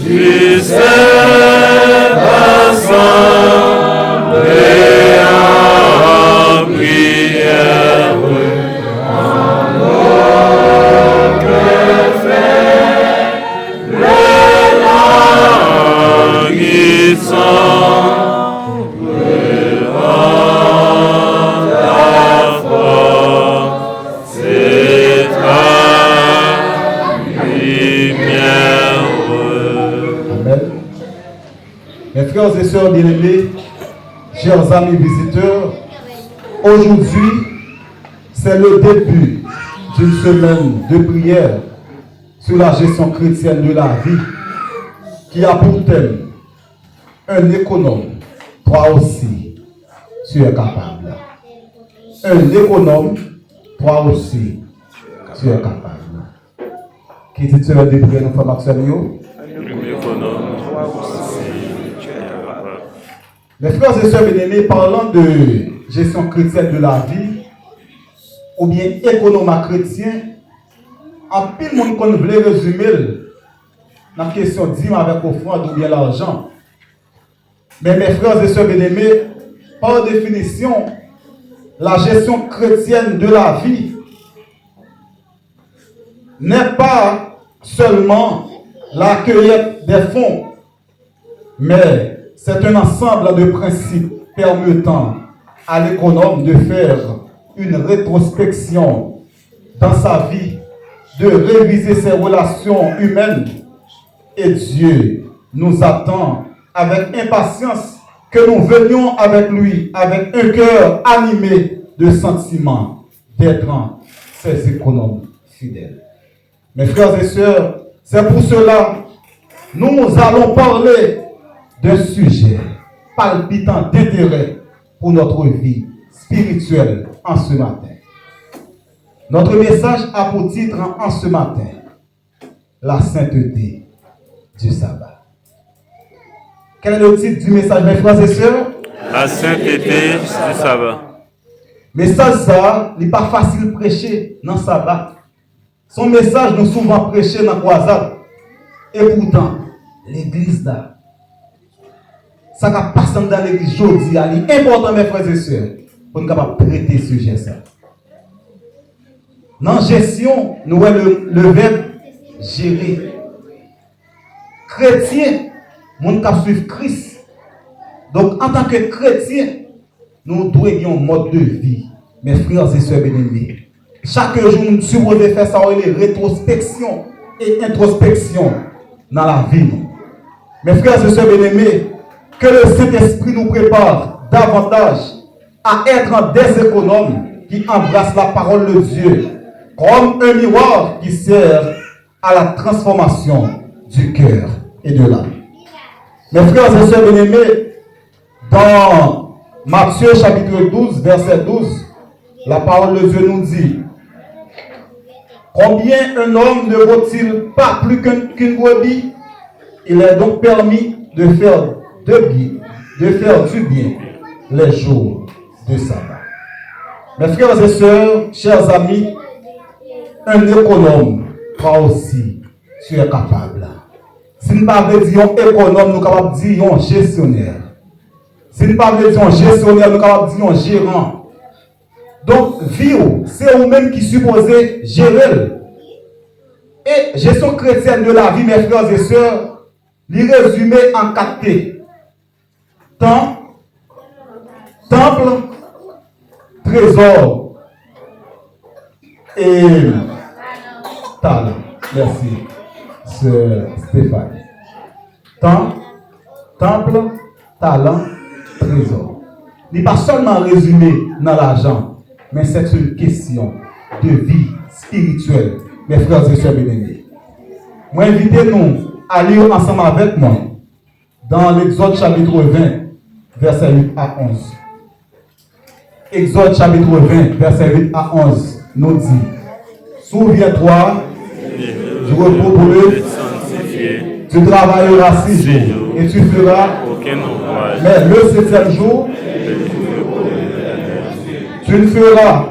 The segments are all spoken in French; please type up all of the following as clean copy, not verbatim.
tu sais rassembler en prière en notre fait languissant ta force et ta lumière. Amen. Mes frères et sœurs bien-aimés, chers amis visiteurs, aujourd'hui, c'est le début d'une semaine de prière sur la gestion chrétienne de la vie qui a pour thème un économe, toi aussi, tu es capable. Un économe, toi aussi, tu es capable. Qui dit tu es de prière, nous femmes actuellement? Mes frères et sœurs bien-aimés, parlant de gestion chrétienne de la vie, ou bien économe chrétien, en pile monde qu'on voulait résumer dans la question dîme avec offrande ou bien l'argent. Mais mes frères et sœurs bien-aimés, par définition, la gestion chrétienne de la vie n'est pas seulement la cueillette des fonds, mais c'est un ensemble de principes permettant à l'économe de faire une rétrospection dans sa vie, de réviser ses relations humaines. Et Dieu nous attend avec impatience que nous venions avec lui, avec un cœur animé de sentiments, d'être ses économes fidèles. Mes frères et sœurs, c'est pour cela que nous allons parler d'un sujet palpitant d'intérêt pour notre vie spirituelle en ce matin. Notre message a pour titre en ce matin la sainteté du sabbat. Quel est le titre du message, mes frères et sœurs? La sainteté du sabbat. Message ça, n'est pas facile de prêcher dans le sabbat. Son message nous souvent prêché dans la croisade. Et pourtant, l'église là, ça va passer dans l'église aujourd'hui, c'est important, mes frères et sœurs, pour nous capables traiter ce sujet ça. Dans la gestion, nous avons le verbe gérer. Chrétien, nous devons suivre Christ. Donc, en tant que chrétien, nous devons avoir un mode de vie, mes frères et sœurs bien-aimés. Chaque jour, nous devons faire ça, les rétrospection et introspection dans la vie. Mes frères et sœurs bien-aimés, que le Saint-Esprit nous prépare davantage à être des économes qui embrassent la parole de Dieu comme un miroir qui sert à la transformation du cœur et de l'âme. Mes frères et sœurs bien-aimés, dans Matthieu chapitre 12, verset 12, la parole de Dieu nous dit: combien un homme ne vaut-il pas plus qu'une brebis? Il est donc permis de faire du bien les jours de sabbat. Mes frères et sœurs, chers amis, un économe, toi aussi, tu es capable. Si nous ne parlons pas d'un économe, nous sommes capables de dire un gestionnaire. Si nous ne parlons pas d'un gestionnaire, nous sommes capables de dire un gérant. Donc, vie, c'est vous-même qui supposez gérer. Et gestion chrétienne de la vie, mes frères et sœurs, les résumer en 4 T. Temps, temple, trésor et talent. Merci, Sœur Stéphane. Temps, temple, talent, trésor. Il n'est pas seulement résumé dans l'argent, mais c'est une question de vie spirituelle, mes frères et sœurs bien-aimés. Moi, invitez-nous à lire ensemble avec moi dans l'Exode chapitre 20, verset 8 à 11. Exode chapitre 20, verset 8 à 11 nous dit: souviens-toi du repos pour eux, tu travailleras 6 jours et tu feras aucun ouvrage. Mais le 7e jour, tu ne feras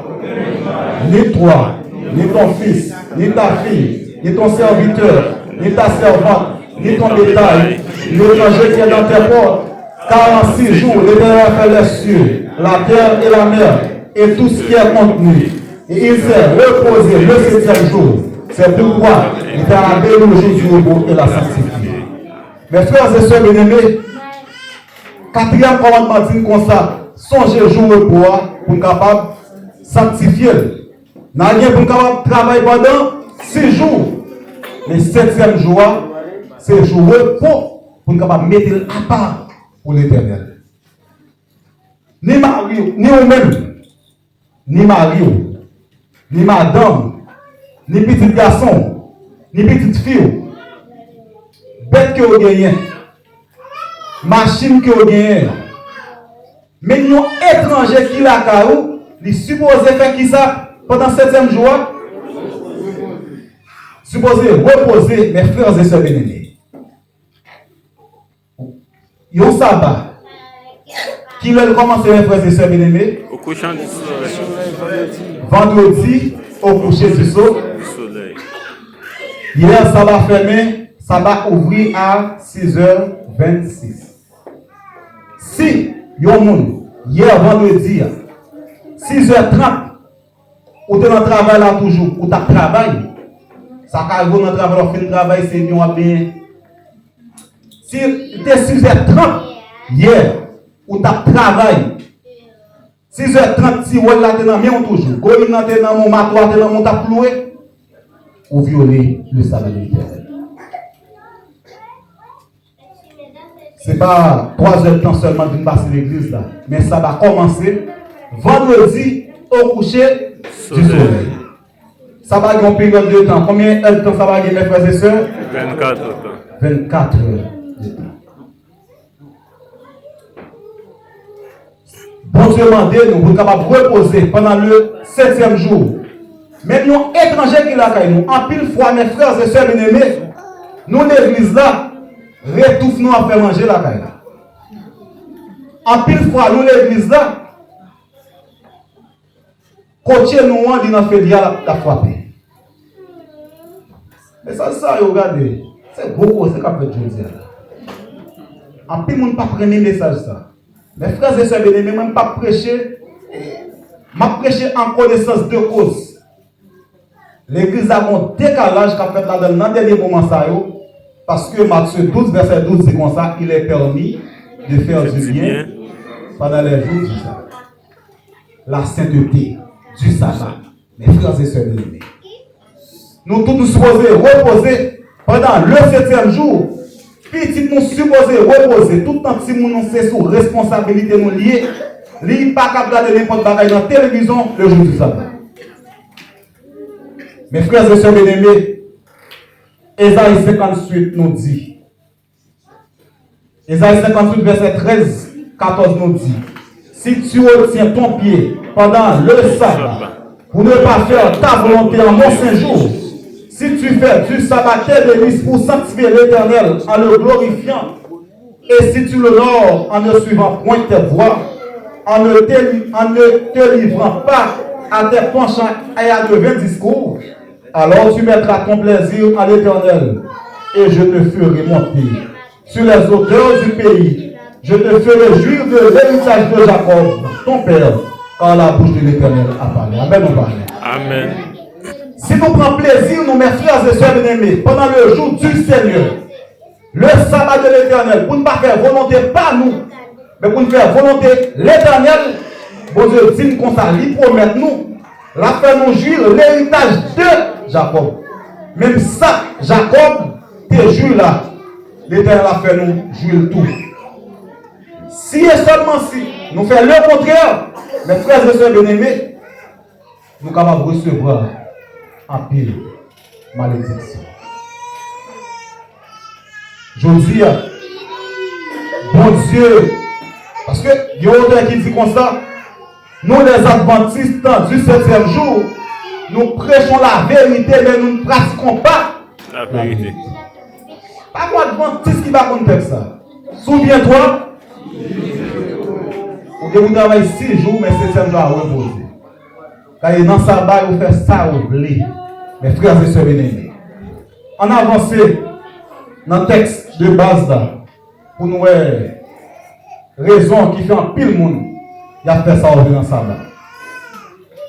ni toi, ni ton fils, ni ta fille, ni ton serviteur, ni ta servante, ni ton bétail, ni l'étranger qui est dans tes portes. Car en 6 jours, l'Éternel a fait les cieux, la terre et la mer, et tout ce qui est contenu. Et il s'est reposé le 7e jour. C'est pourquoi il t'a béni le jour du repos et l'a sanctifié. Mes frères et sœurs bien-aimés, 4e commandement dit comme ça, songez le jour repos pour être capable de sanctifier. N'a rien pour être capable de travailler pendant 6 jours. Mais 7e jour, c'est le jour repos pour être capable de mettre à part pour l'Éternel. Ni Mario, ni vous-même, ni Mario, ni madame, ni petit garçon, ni petite fille, bête que vous gagnez, machine que vous gagnez, mais nous étrangers qui la caou, ils supposés faire qui ça pendant 7e jour, supposés reposer mes frères et sœurs bien-aimés. Il y a un sabbat qui veut commencer mes frères et sœurs bien-aimés. Au couchant du soleil. Vendredi, au coucher du soleil. Hier, ça va fermer, ça va ouvrir à 6h26. Si, yon moun, hier vendredi, 6h30, ou t'es dans le travail là toujours, ou t'as travail, ça va dans le travail, on fait le travail, c'est bien bien. Si t'es 6h30, hier, ou t'as travail, 6h30, si vous êtes là, toujours. Quand vous êtes dans mon matoir, dans mon taploué, vous violez le sabbat de l'Éternel. Ce n'est pas 3 heures de temps seulement d'une passer l'église là, mais ça va commencer vendredi au coucher du soleil. Ça va avoir une période de temps. Combien de temps ça va gagner, mes frères et sœurs? 24 heures. 24 heures de temps. Bon Dieu m'a dit, nous sommes capables de reposer pendant le 7e jour. Mais nous, étrangers qui l'ont nous, en pile fois, mes frères et sœurs bien-aimés, nous, l'église là, rétouffe nous à faire manger la caille. En pile fois, nous, l'église là, coacher nous, on dit dans le la frapper. Mais ça, regardez, c'est beaucoup, c'est qu'après Dieu dire. En pile, nous ne pas prendre le message ça. Mes frères et sœurs bien-aimés, je ne pas prêcher, en connaissance de cause. L'église a un décalage qu'a fait là dans le dernier moment, parce que Matthieu 12, verset 12 dit comme ça, il est permis de faire du bien pendant les jours du sabbat. La sainteté du sabbat, mes frères et sœurs bien-aimés. Nous tous nous supposons reposer pendant le 7e jour. Petit nous supposons reposer tout le temps si nous sommes sous responsabilité nous liée. Li pas capable de regarder n'importe bagaille dans la télévision le jour du sabbat. Mes frères et sœurs bien-aimés, Ésaïe 58 nous dit. Ésaïe 58 verset 13, 14 nous dit. Si tu retiens ton pied pendant le sabbat pour ne pas faire ta volonté en mon saint jour, si tu fais du sabbat tes délices pour sanctifier l'Éternel en le glorifiant, et si tu le honores en ne suivant point tes voies, en ne te livrant pas à tes penchants et à de vains discours, alors tu mettras ton plaisir à l'Éternel, et je te ferai monter sur les hauteurs du pays. Je te ferai jouir de l'héritage de Jacob, ton père, quand la bouche de l'Éternel a parlé. Amen, on parle. Amen. Si nous prenons plaisir, nous, mes frères et sœurs bien-aimés, pendant le jour du Seigneur, le sabbat de l'Éternel, pour ne pas faire volonté pas nous, mais pour nous faire volonté l'Éternel, bon Dieu dit comme ça, il promet nous, la fait nous jouir l'héritage de Jacob. Même ça, Jacob, te jure là, l'Éternel a fait nous jouir tout. Si et seulement si, nous faisons le contraire, mes frères et sœurs bien-aimés, nous sommes capables de recevoir en pile malédiction. Je dis, bon Dieu, parce que il y a autre qui dit comme ça, nous les adventistes du 7e jour, nous prêchons la vérité, mais nous ne pratiquons pas La vérité. Pas moi adventiste qui va compter ça. Souviens-toi, vous travaillez 6 jours, mais 7e jour à reposer. Car dans le sabbat, vous faites ça, vous voulez. Mes frères et sœurs bien-aimés. On avance dans le texte de base là, pour nous raison qui fait un pile monde. Il a fait ça dans le sabbat.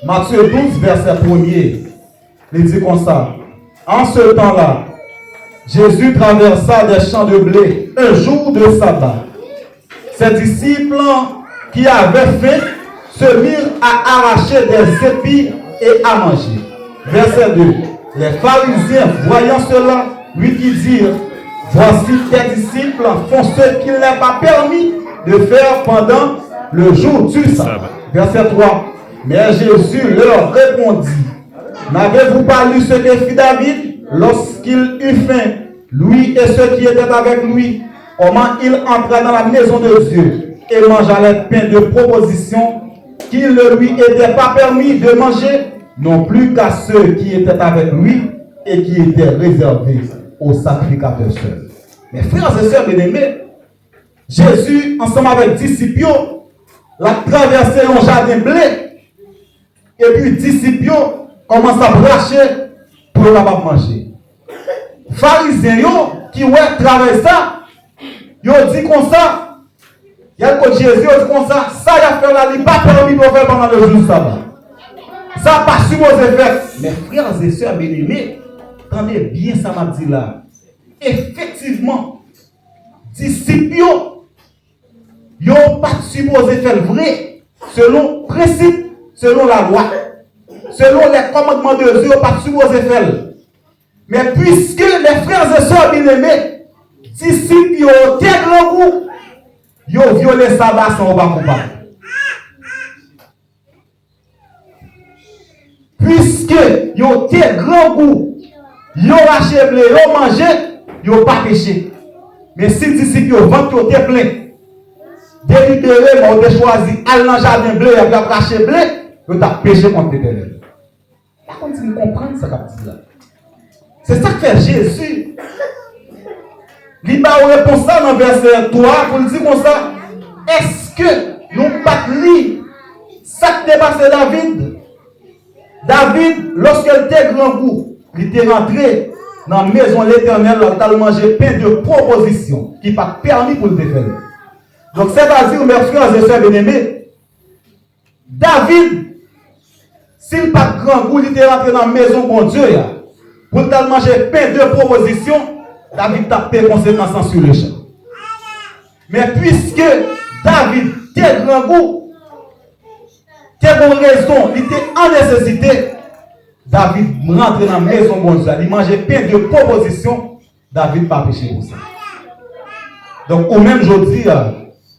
Matthieu 12, verset 1er, il dit comme ça. En ce temps-là, Jésus traversa des champs de blé un jour de sabbat. Ses disciples qui avaient faim se mirent à arracher des épis et à manger. Verset 2. Les pharisiens, voyant cela, lui dirent, voici tes disciples font ce qu'il n'est pas permis de faire pendant le jour du sabbat. Verset 3. Mais Jésus leur répondit, n'avez-vous pas lu ce que fit David lorsqu'il eut faim, lui et ceux qui étaient avec lui, comment il entra dans la maison de Dieu et mangea les pains de proposition qu'il ne lui était pas permis de manger, non plus qu'à ceux qui étaient avec lui et qui étaient réservés aux sacrificateurs seuls. Mes frères et sœurs bien-aimés, Jésus, ensemble avec disciples, l'a traversé un jardin blé. Et puis, disciples commencent à bracher pour ne pas manger. Pharisiens qui ont traversé ça, ils ont dit comme ça. Il y a le Jésus dit comme ça. Ça, il a fait là, il n'est pas permis de faire pendant le jour du sabbat. Ça n'a pas supposé faire. Mes frères et sœurs bien-aimés, attendez bien ça m'a dit là. Effectivement, disciples, ils n'ont pas supposé faire le vrai selon principe. Selon la loi, selon les commandements de Dieu, on pas supposé faire. Mais puisque les frères et sœurs bien-aimés, disciples, ils ont été grand goût, ils ont violé le sabbat sans pas coupable. Puisque ils ont été grand goût, ils ont racheté blé, ils ont mangé, ils n'ont pas péché. Mais si les disciples ont vendu, ils ont été pleins. Délibérément, on a choisi aller dans le jardin bleu et puis racheter blé. Vous avez péché contre l'Éternel. Par contre, vous comprenez ce qu'il là. C'est ça que fait Jésus. Il va répondre ça dans le verset 3 pour lui dire comme ça. Est-ce que nous pas lire ça qui est passé David? David, lorsqu'il était grand goût, il était rentré dans la maison de l'Éternel, il a mangé pain de proposition qui n'est pas permis pour le défaire. Donc, c'est-à-dire, mes frères et sœurs bien-aimés, David, s'il n'a pas de grand goût, il était rentré dans la maison de Dieu, pour manger pain de proposition, David a payé conséquences sur le champ. Mais puisque David a grand goût, quelle bonne raison, il était en nécessité, David rentre dans la maison de Dieu, il mangeait pain de proposition, David n'a pas péché pour ça. Donc, au même jour,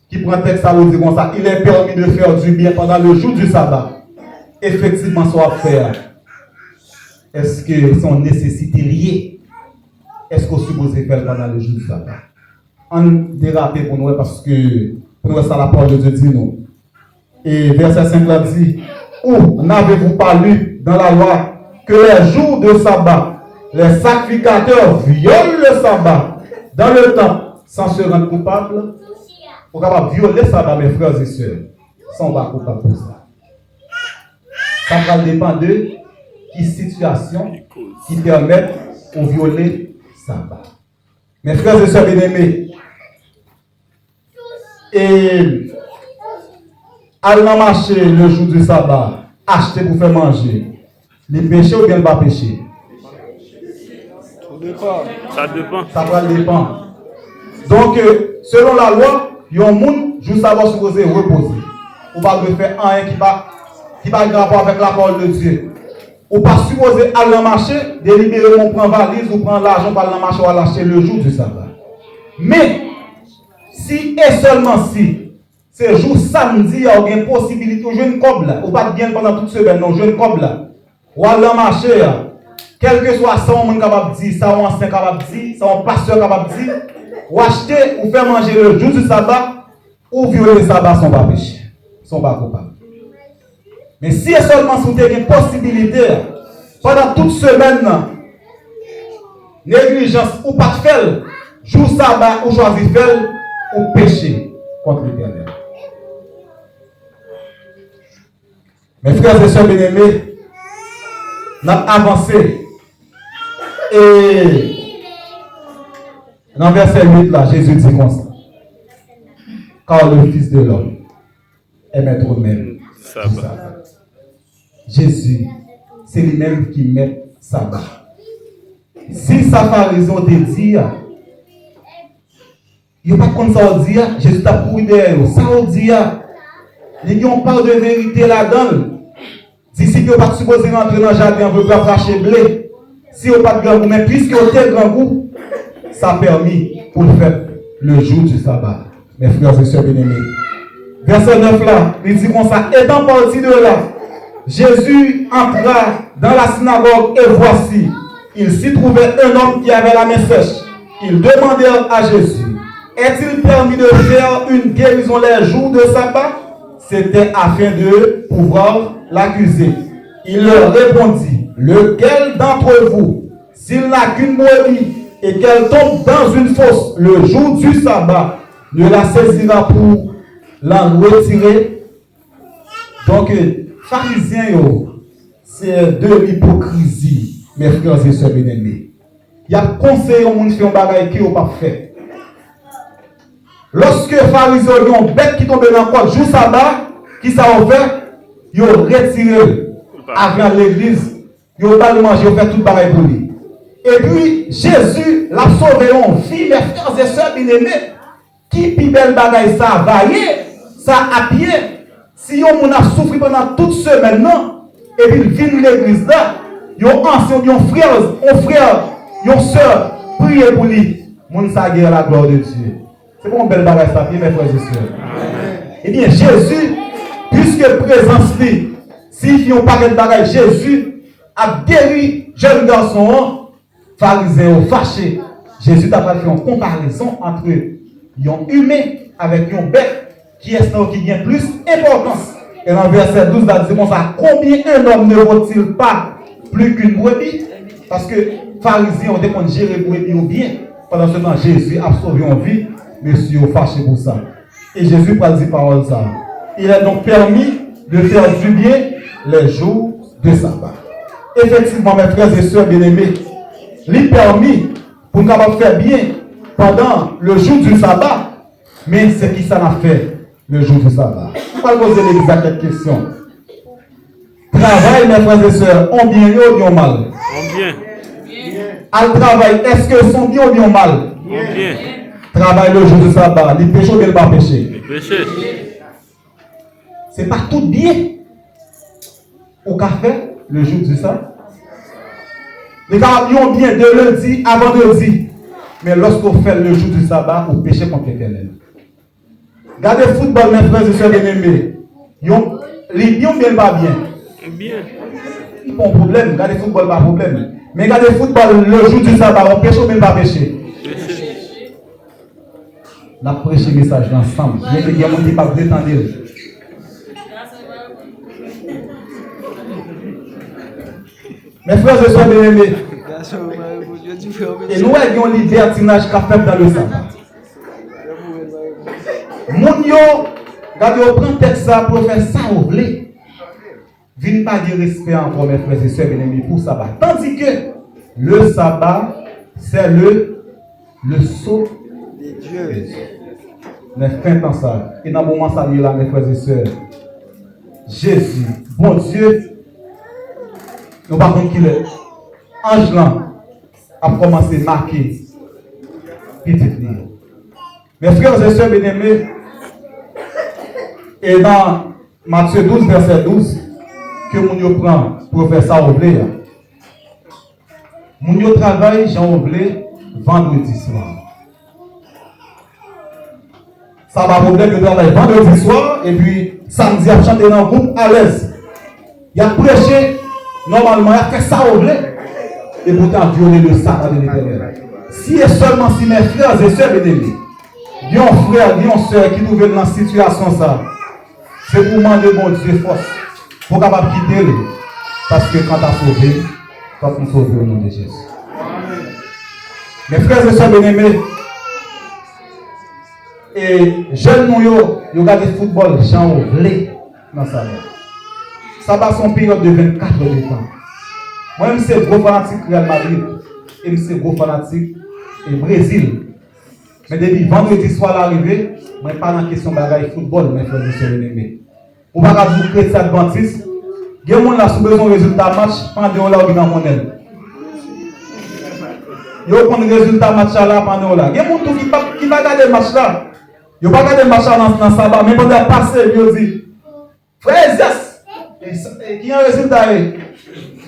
qui prend un texte à vous dire comme ça, il est permis de faire du bien pendant le jour du sabbat. Effectivement, soit faire. Est-ce que son nécessité liée? Est-ce qu'on suppose faire pendant le jour du sabbat? On dérape pour nous parce que pour nous, ça la parole de Dieu dit nous. Et verset 5 là dit, où n'avez-vous pas lu dans la loi que les jours de sabbat, les sacrificateurs violent le sabbat dans le temple sans se rendre coupables? On est capable de violer le sabbat, mes frères et sœurs, sans pas coupable pour ça. Ça va dépendre de qui situation qui permettent de violer le sabbat. Mes frères et sœurs bien-aimés, et aller dans le marché le jour du sabbat, acheter pour faire manger, les péchés ou bien le pas péché? Ça dépend. Ça va dépendre. Donc, selon la loi, il y a un monde, je savoir supposé reposer. On va faire un qui va rapport avec la parole de Dieu. On pas supposé aller dans le marché, délibérément prendre valise ou prendre l'argent pour aller dans le marché ou aller acheter le jour du sabbat. Mais, si et seulement si, c'est jour samedi, il y a une possibilité, ou jeune cob là, ou pas bien pendant toute semaine, non, jeune cob là, ou aller dans le marché, quel que soit ça, on est capable de dire, ça, on est capable de dire, ça, on pasteur capable de dire, ou acheter ou faire manger le jour du sabbat, ou violer le sabbat, sont pas péché, sont pas coupables. Mais si et seulement si vous avez une possibilité, pendant toute semaine, négligence ou pas de faire, jour sabbat ou choisir faire, ou péché contre l'Éternel. Mes frères et sœurs bien-aimés, nous avons avancé. Et dans verset 8, là, Jésus dit comme ça. Car le Fils de l'homme est maître même. Sabbat. Jésus, c'est lui-même qui met sabbat. Si sa pharisien te dit, il n'y a pas comme ça dire, Jésus t'a pris derrière. Ça dit, il y a une part de vérité là-dedans. D'ici que vous pas supposé rentrer dans le jardin, vous pouvez cracher blé. Si vous pas de grand goût, mais puisque vous avez grand goût, ça a permis pour le faire le jour du sabbat. Mes frères et sœurs bien-aimés. Verset 9 là, il dit comme ça, étant parti de là, Jésus entra dans la synagogue et voici, il s'y trouvait un homme qui avait la main sèche. Ils demandèrent à Jésus, est-il permis de faire une guérison les jours de sabbat? C'était afin de pouvoir l'accuser. Il leur répondit, lequel d'entre vous, s'il n'a qu'une brebis et qu'elle tombe dans une fosse le jour du sabbat, ne la saisira pour l'en retirer? Donc, pharisiens, c'est de l'hypocrisie, mes frères et sœurs bien-aimés. Il y a conseillé au monde de faire un bagage qui n'est pas fait. Lorsque les pharisiens ont une bête qui tombe dans le corps, jour sabbat, qui ça a fait? Ils ont retiré avant l'église, ils ont pas le manger, ils ont fait tout pareil pour lui. Et puis, Jésus l'a sauvé en vie, mes frères et sœurs bien-aimés, qui pi belle bagaille ça vaillé, ça à pied. Si on a souffert pendant toute semaine, non, et puis il vient de l'église là, ils ont ancien, ils ont frère, ils ont soeur, priez pour lui. Mon sa guerre la gloire de Dieu. C'est bon belle bagaille ça, mes frères et sœurs. Eh bien, Jésus, puisque présence lui, s'il n'y a pas de bagaille, Jésus a guéri jeune garçon, pharisien fâché. Jésus a fait une comparaison entre un humain avec un bête qui est qui a plus d'importance. Et dans verset 12, il dit comme ça, combien un homme ne vaut-il pas plus qu'une brebis? Parce que les pharisiens ont dit qu'on gérait les brebis ou bien. Pendant ce temps, Jésus a sauvé en vie, monsieur fâché pour ça. Et Jésus parle dit parole ça. Il est donc permis de faire du bien les jours de sabbat. Effectivement, mes frères et sœurs bien-aimés, il est permis pour nous faire bien pendant le jour du sabbat, mais c'est qui ça l'a fait le jour du sabbat. On va poser l'exacte question. Travail, mes frères et sœurs, on bien ou bien mal? On bien. Al travail, est-ce que sont bien ou bien mal? On bien. Travail le jour du sabbat, les péchés ou bien pas péché? Péché. C'est pas tout bien. Au café, le jour du sabbat. Les gars, ils ont bien de lundi à vendredi. Mais lorsqu'on fait le jour du sabbat, on péché contre l'Éternel. Regardez le football, mes frères et sœurs bien-aimés. Les bien bien pas bien. Bien. Ils n'ont pas de problème. Regardez le football, pas de problème. Mais regardez le football, le jour du sabbat, on péché ou même pas péché. On a prêché le message ensemble. Il y a des gens qui ne peuvent pas détendre. Mes frères et sœurs bien-aimés, et nous avons un libertinage qu'a fait dans le sabbat. Moun yo, regardez, on prend texte ça pour faire ça ou voulez. Vine pas de respect encore, mes frères et sœurs bien-aimés, pour le sabbat. Tandis que le sabbat, c'est le sceau de Dieu. Mais fin dans ça. Et dans le moment ça là, mes frères et sœurs, Jésus, bon Dieu, nous ne savons pas qu'il est. Ange là a commencé à marquer petite ligne. Mes frères et sœurs bien-aimés, et dans Matthieu 12, verset 12, que mon prend pour faire ça au blé. Mon travaille, j'en blé vendredi soir. Ça va problème de travail vendredi soir, et puis samedi, à chanter dans le groupe à l'aise. Il a prêché, normalement, il a fait ça au blé, et pourtant violer le sabbat de l'Éternel. Si et seulement si mes frères et sœurs bien-aimés, il y a un frère, il y a une sœur qui nous dans la situation ça, c'est pour demander bon Dieu force, pour capable quitter le. Parce que quand tu as sauvé, quand on sauve au nom de Jésus. Mes frères et sœurs bien-aimés, et jeunes nous, ils regardent le football, Jean Oblé dans sa main. ça va son période de 24 heures de temps. Moi, je suis gros fanatique Real Madrid et je suis gros fanatique et Brésil. Mais depuis vendredi soir l'arrivée, je ne pas dans la question de bagaille football, mes frères et sœurs bien-aimés. Ou pas dire chrétien adventiste, il y a des gens qui ont besoin de résultat match pendant là ou dans mon aile. Il y a des résultats match là pendant là. Il y a des gens qui va regarder le match là. Il n'y a pas regarder le match là dans le sabbat, mais pendant passer, il dit frère Zès, qui a un résultat?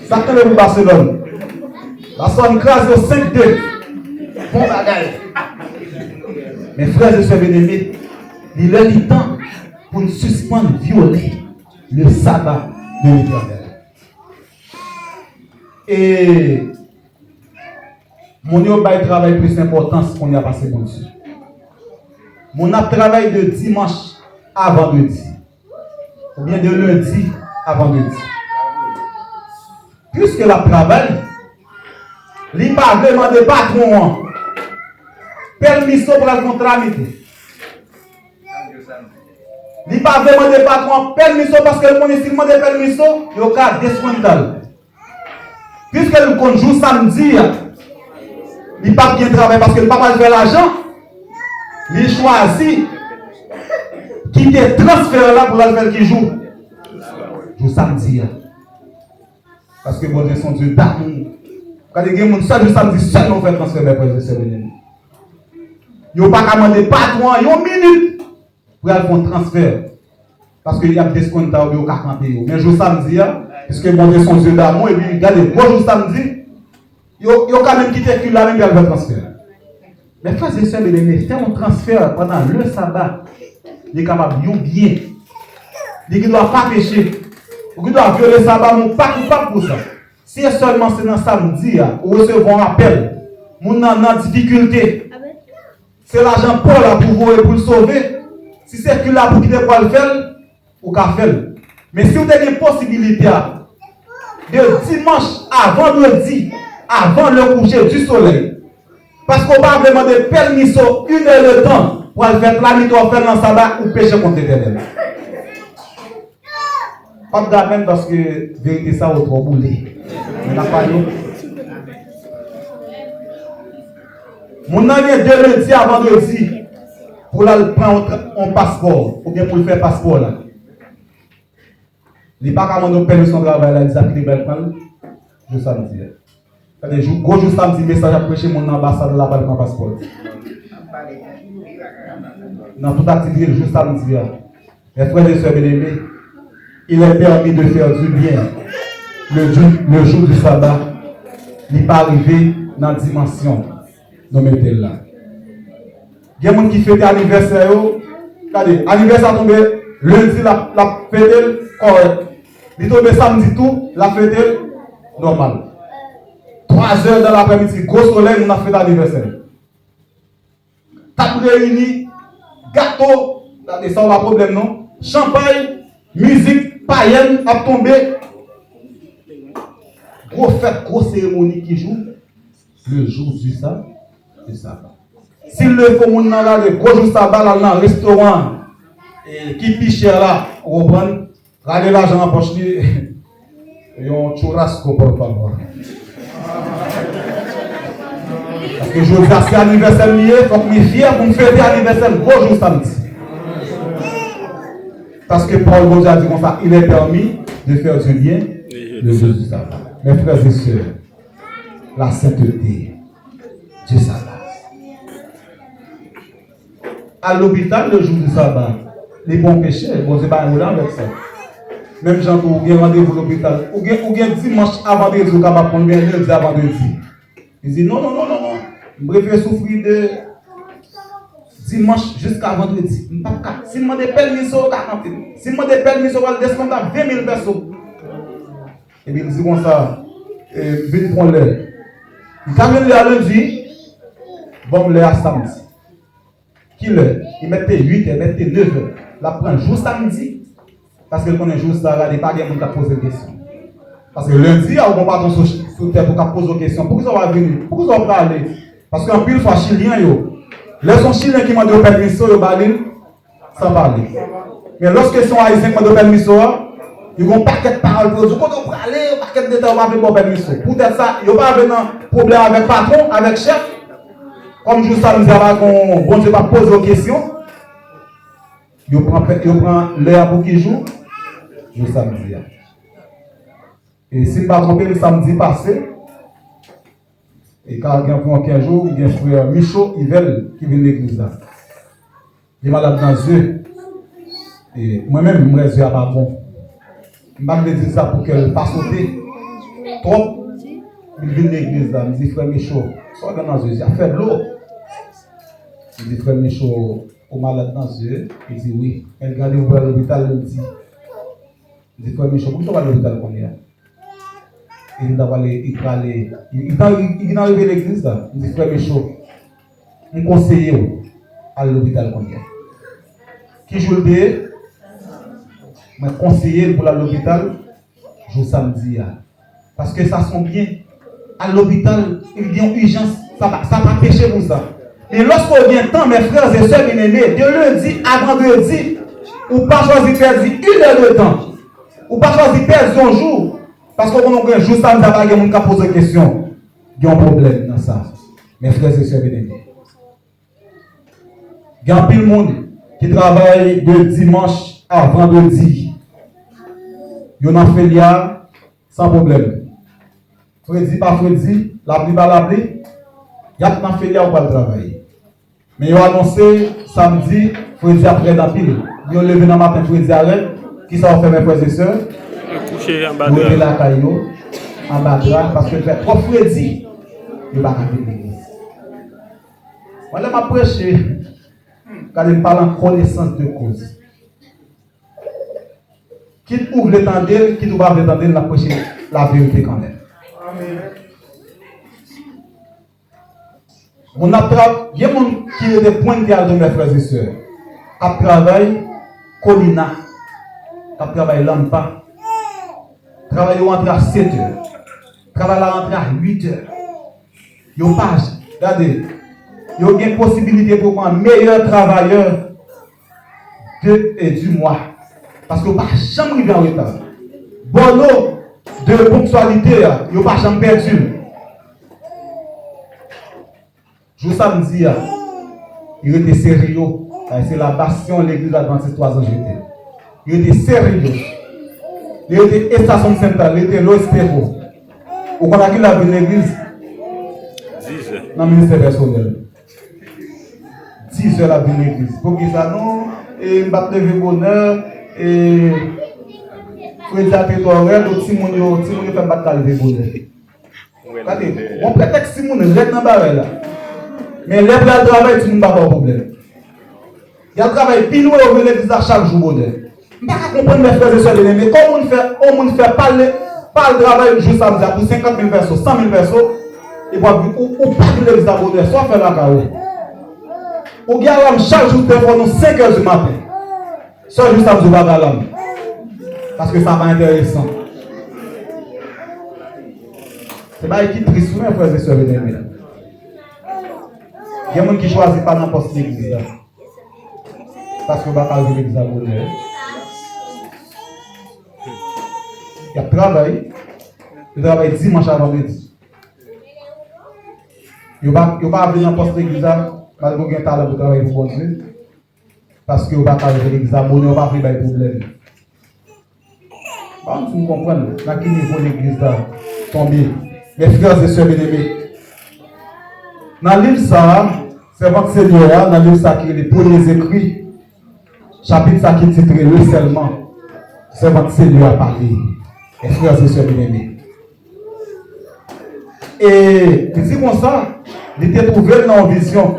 Ça fait le Barcelone. Barcelone crase au 5-2. Bon bagaille. Mes frères et sœurs bien-aimés, il est le temps pour nous suspendre, violer le sabbat de l'Éternel. Et mon travail plus d'importance qu'on y a passé mon Dieu. Mon travail de dimanche à vendredi. Ou bien de lundi à vendredi. Puisque la travail, il n'y a pas vraiment de patron. Permission pour la contramité. Il n'y a pas vraiment de patron. Permission parce que le connaissement de permission, il y a un cas descendant. Puisque le conjoint samedi, il n'a pas bien travaillé parce que le papa fait l'argent. Il choisit quitter transfert là pour la faire qui joue. Joue samedi. Parce que mon Dieu, son Dieu d'amour. Quand il y a des gens seul samedi, seul on fait transfert mes frères et sœurs. Il n'y a pas qu'à demander patron, il y a une minute pour aller faire un transfert. Parce qu'il y a des discounts qui ont camper. Mais jour samedi, puisque mon Dieu, son Dieu d'amour, et puis regardez, bon jour samedi, il y a quand même quitté le là même pour aller faire un transfert. Mais frères et sœurs, faire un transfert pendant le sabbat, il est capable de bien. Il ne doit pas pécher. Il doit violer le sabbat, mais pas coupable pour ça. Si seulement c'est dans samedi, ou recevons un appel, nous sommes en difficulté. C'est l'argent pour la pour vous et pour le sauver. Si c'est que là pour quitter pour le faire, ou qu'à faire. Mais si vous avez une possibilité de dimanche à vendredi, avant le coucher du soleil, parce qu'on va demander permission une heure de temps pour aller faire la nuit ou faire dans le sabbat ou pécher contre l'Éternel. Pas de même parce que vérité ça au trop boulé. On n'a pas eu. Mon ami est de lundi à vendredi pour aller prendre un passeport ou bien pour le faire passeport là. Il n'y a pas qu'à demander permission de travail là, il a qu'il va prendre je samedi. Gros jour samedi, message à prêcher mon ambassade là-bas dans le passeport. Dans toute activité, le jour samedi, mes frères et sœurs bien-aimés, il est permis de faire du bien. Le jour du sabbat, il n'est pas arrivé dans la dimension de mettre là. Il y a des gens qui fêtent l'anniversaire. Regardez, l'anniversaire tombé lundi, la fête correct. Il tombe samedi tout, la fête normale. 3 heures dans l'après-midi, gros soleil, on a fait l'anniversaire. Table réunie, gâteau, ça on a problème non? Champagne, musique, païenne, à tomber. Gros fête, grosse cérémonie qui joue le jour du sabbat. S'il le faut, on a le gros jour sabbat dans un restaurant qui piche là, on va prendre, regardez l'argent en poche, et on churrasco pour favor. Parce que je veux c'est anniversaire lié, il faut que je sois fier pour me fêter l'anniversaire gros jour samedi. Parce que Paul Gauze a dit comme ça, il est permis de faire du bien le jour du sabbat. Mes frères et sœurs, la sainteté du sabbat. À l'hôpital, le jour du sabbat, les bons péchés, bon, c'est pas un moulin avec ça. Même gens qui ont rendez-vous à l'hôpital, ou bien dimanche avant vendredi, ou capable prendre bien lundi avant vendredi. Ils disent non. Je préfère souffrir de dimanche jusqu'à vendredi. Si je demande des permissions, si je demande des permissions, on va descendre à 20 000 personnes. Et bien, ils disent comme ça, vite prendre l'air. Ils amènent l'air lundi, bon l'air à samedi. Qui l'heure? Ils mettent 8 et mettent 9 heures. La prend jour samedi. Parce que quand on est jour ça, il n'y a pas de gens qui posent des questions. Parce que lundi, on va pas sur terre pour poser des questions. Pourquoi ça va venir? Pourquoi ça va aller? Parce qu'en pile fois, Chilien, les sont Chiliens qui demandent permission, ils balent sans parler. Mais lorsque ils sont haïtiens qui demandent permission, Ils vont pas qu'être paroles pour eux. Quand on va aller, pas qu'être détails, on va venir permission. Peut-être ça, ils vont pas avoir un problème avec patron, avec chef. Comme je ça, nous avons bon Dieu va poser aux questions. Ils prend l'heure pour qu'ils jouent. Je samedi. Et si je ne pas trompé, le samedi passé, et quand il y a 15 jours, il y a un frère Michaud Yvel qui vient de l'église là. Il est malade dans les yeux. Et moi-même, je me réserve pas bon. Je ne vais pas dire ça pour qu'elle ne pas sauter. Trop. Il vient de l'église là. Il dit frère Michaud, sois dans les yeux. Il a fait de l'eau. Il dit frère Michaud, au malade dans les yeux. Il dit oui. Elle regarde où à l'hôpital, il dit. Il dit frère Michaud, pourquoi tu vas à l'hôpital qu'on est? Il est arrivé à l'église là. Il dit frère Michaud, on conseille à l'hôpital qu'on est. Qui joue le dé? Je conseiller pour l'hôpital, jour samedi. Parce que ça sent bien. À l'hôpital, il y a une urgence. Ça va pécher pour ça. Et lorsqu'on vient temps, mes frères et sœurs bien-aimés, de lundi à vendredi, ou pas choisir perdre 1 heure de temps. Ou pas choisir perdre un jour. Parce qu'on a un jour samedi, il y a quelqu'un qui pose des questions. Il y a un problème dans ça. Mes frères et sœurs bien-aimés. Il y a plus de monde qui travaille de dimanche à vendredi. Il y a un filiale sans problème. Freddy, pas Freddy, la pluie, pas la pluie. Il y a un filiale pour le travailler. Mais ils ont annoncé samedi, Freddy après la pile. Ils ont levé dans le matin, Freddy arrête. Qui ça va faire mes frères et sœurs? Coucher en bas de de la caillou, en bas de parce que fait trop Freddy. Il va arriver l'église. Moi, je m'a prêché. Quand il parle en connaissance de cause. Qui ouvre l'étendard, qui ouvre l'étendard, il a prêché la vérité quand même. Il y a des gens qui ont des points de mes frères et sœurs. Qui travaillent Colina, qui travaillent Lampa, travaillent entre à 7 heures, travaillent entre à 8 heures. Ils ont pas, regardez, ils ont une possibilité pour un meilleur travailleur du mois. Parce qu'ils n'ont pas jamais arrivé en retard. Bon, de ponctualité, ils n'ont pas jamais perdu. Je samedi, il était sérieux. C'est la bastion de l'église adventiste 3 ans j'étais. Il était sérieux. Il était station centrale, il était l'Ospéro. Vous connaissez la ville de l'église? 10 heures. Dans le ministère personnel. 10 heures la ville de l'église. Pour qui ça non? Et je vais lever bonheur. Et je vais dire que tu as un petit monde qui fait battre lever bonheur. Regardez, mon prétexte, c'est mon reste dans le barrel. Mais les plats de travail, tout le monde n'a pas de problème. Il y a le travail pile ou au l'église chaque jour. Je ne peux pas comprendre mes frères et sœurs, mais comment on fait pas le travail juste samedi pour 50 000 personnes, 100 000 personnes, et ou pas de l'église à bonheur, soit faire la carrière. Ou bien chaque jour, téléphone 5 h du matin. Soit juste samedi, pas d'alarme. Parce que ça va être intéressant. C'est pas qui triste, mes frères et sœurs, il y a des gens qui ne choisissent pas n'importe quelle église. Parce que va pas de l'église à bonheur. Il y a travail. Il travaille dimanche à vendredi. Il ne va pas venir n'importe quelle église malgré qu'il y a un talent pour travailler pour Dieu. Parce que vous ne va pas de l'église à bonheur, vous ne va pas faire des problèmes. Bon, si vous comprenez, à quel niveau l'église là tomber. Mes frères et sœurs bien-aimés. Dans le livre ça, c'est votre Seigneur, dans le livre ça qui est les premiers écrits, chapitre ça qui est titré le seulement, c'est votre Seigneur à parler. Mes frères et sœurs bien-aimés. Et il dit comme ça, il était trouvé dans une vision.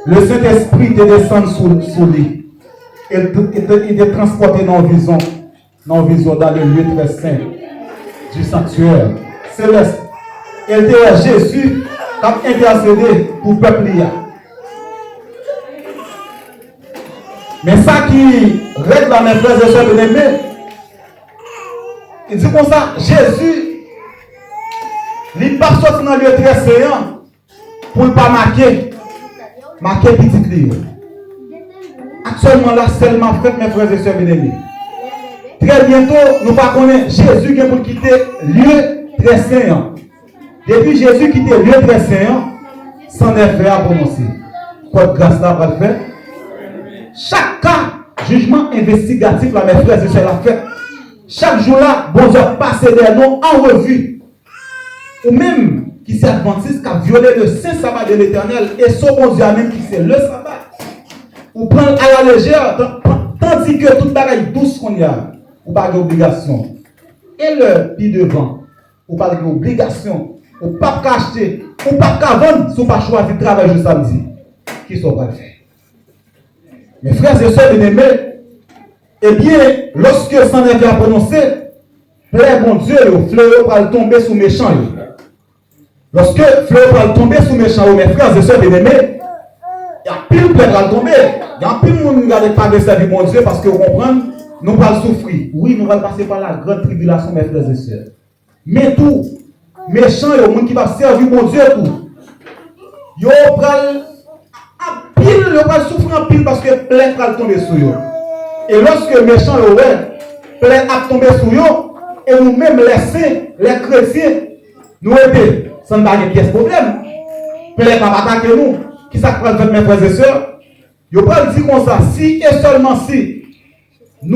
Le Saint-Esprit était descendu sur lui. Il était transporté dans une vision dans le lieu très saint du sanctuaire céleste. Il était Jésus qui a intercédé pour le peuple. Mais ça qui règle dans mes frères et sœurs bien-aimés, il dit comme ça, Jésus, il n'est pas sorti dans le lieu très saint pour ne pas marquer petit livre. Actuellement là, seulement fait mes frères et sœurs bien-aimés. très bientôt, nous ne connaissons pas Jésus qui est pour quitter lieu très saint. Depuis Jésus quitte lieu très saint, s'en est fait à prononcer. Quoi de grâce là va le faire? Chaque cas, jugement investigatif, là, mes frères et sœurs, l'a fait. Chaque jour là, bon Dieu passe des noms en revue. Ou même qui s'est adventiste, qui a violé le saint sabbat de l'Éternel, et son bon Dieu même qui c'est le sabbat. Ou prendre à la légère, tandis que toute bagaille douce qu'on y a, ou pas d'obligation. Et le pied devant, ou pas d'obligation, ou pas qu'acheter, ou pas qu'à vendre, si on pas choisir de travailler le samedi. Qui sont pas faire? Mes frères et sœurs bien-aimés, eh bien, lorsque s'en est à prononcer, Père mon Dieu, le fleuve va tomber sous méchant. Lorsque le fleuve va tomber sous méchant, mes frères et sœurs bien-aimés, il y a pile de fleuve va tomber. Il y a pile de monde qui ne regarde pas de servir mon Dieu parce que vous comprenez, nous allons souffrir. Oui, nous allons passer par la grande tribulation, mes frères et sœurs. Mais tout, méchant, il y a des gens qui vont servir mon Dieu tout. Ils vont souffrir en pile parce que plein va tomber sur eux. Et lorsque méchant plein a tombé sur eux, et nous-mêmes les saints, les chrétiens, nous aidons, ça ne va pas de problème. Plein va attaquer nous. Qui ça prend mes frères et sœurs? Je ne peux pas dire comme ça, si et seulement si